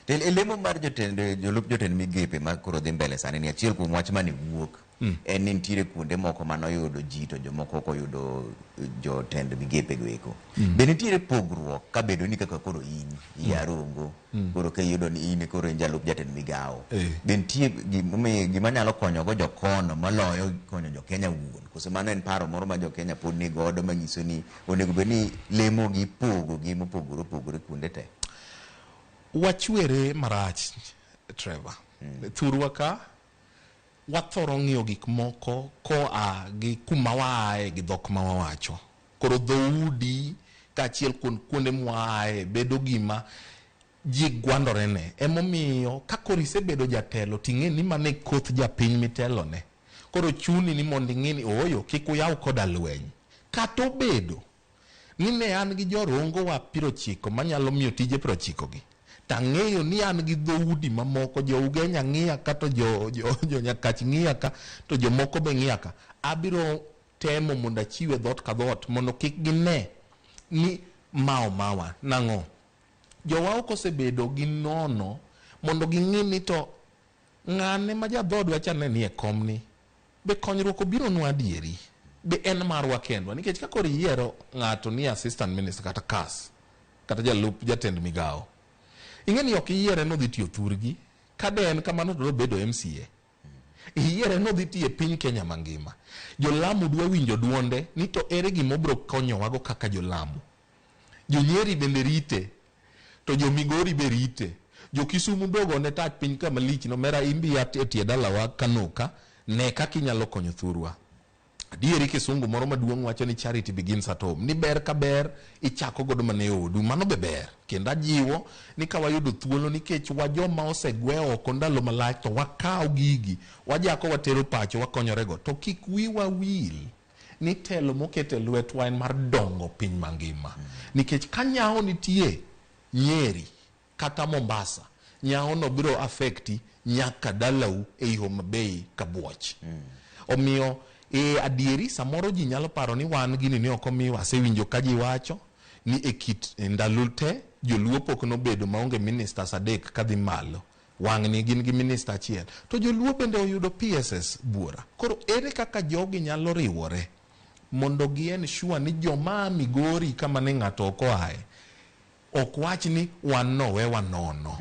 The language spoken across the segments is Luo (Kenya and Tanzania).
Lemo mar jolup jotend migepe ma koro dhi mbele sani ni achiel kuom wach mane wuok en ni nitiere kuonde moko manoyudo ji to jomoko ok oyudo jotend migepe go eko. Be nitiere pogruok ka bedo ni kaka koro in Arongo koro ka iyudo ni in koro in jalup jatend migawo. Be nitie gima nyalo konyogo jokono maloyo konyo jo Kenya wuon. Koso mano en paro moro ma jo Kenya pod ni godo manyiso ni onego bed ni lemo gi pogo gi mopogore opogore kuonde te. Wachwere marach, Trevor. Thurwa ka wathoro ng'iyo gik moko koa gi kuma waaye gi dhok ma wawacho. Koro dhoudi kaachiel kuonde mwaaye bedo gima ji gwandore ne. Emomiyo ka koro isebedo jatelo ting'e ni mane koth japiny mitelone. Koro chuni ni mondo ing'e ni oyo kik uyaw koda lweny. Kata obedo ni ne an gi jorongo wa 90 manyalo miyo tije 90 gi. Tang'eyo ni an gi dhoudi mamoko, jo Ugenya ng'iya ka to jo Nyakach ng'iya ka to jomoko be ng'iya ka. Abiro temo mondo achiwe dhot ka dhot mondo kik gine ni mawa nang'o. Jowa ok osebedo gi nono mondo ging'i ni to ng'ane ma jadhodwa cha ne nie kom ni. Be konyruok obiro nwa adieri? Be en marwa kendwa? Nikech ka koro yiero ng'ato ni assistant minister kata CAS kata jalup jatend migawo, ing'e ni ok iyiere no dhi tiyo thurgi, ka de en kamano to bedo MCA. Iyiere no dhi tiyo piny Kenya mangima. Jo-Lamu dwa winjo duonde ni to ere gima obiro konyowago kaka jo-Lamu. Jo-Nyeri bende rite, to jo-Migori be rite. Jo-Kisumu dogo ne tach piny kama lich no mera imbi ya tie dalawa Kanuka ne kaka inyalo konyo thurwa. Adieri Kisungu moro maduong' wacho ni charity begins at home. Ni ber ka ber ichako godo mane odu. Mano be ber. Kendo ajiwo ni ka wayudo thuolo nikech wa joma osegwe oko ndalo malach to wakaw gigi. Wajako watero pacho wakonyorego. To kik wiwa wil ni telo mokete lwetwa en mar dongo piny mangima. Nikech ka nyao nitie Nyeri kata Mombasa, nyao no biro affecti nyaka dalau e Homa Bay kabuoch. Omiyo adieri samoro ji nyalo paro ni wan gini ni oko miwa. Asewinjo ka ji wacho ni e kit ndalo te joluo pok nobedo maonge ministers adek kadhi malo. Wang' ni gin gi minister achiel. To joluo bende oyudo PSS buora. Koro ere kaka jogi nyalo riwore mondo gien sure ni joma Migori kama ne ng'ato oko ae ok wach ni wan no we wanono.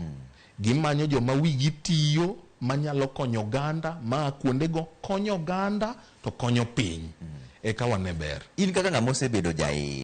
Gimanyo joma wigi tiyo manyalo konyo ganda, ma kuondego konyo ganda to konyo piny. Eka wane ber. In kaka ng'ama osebedo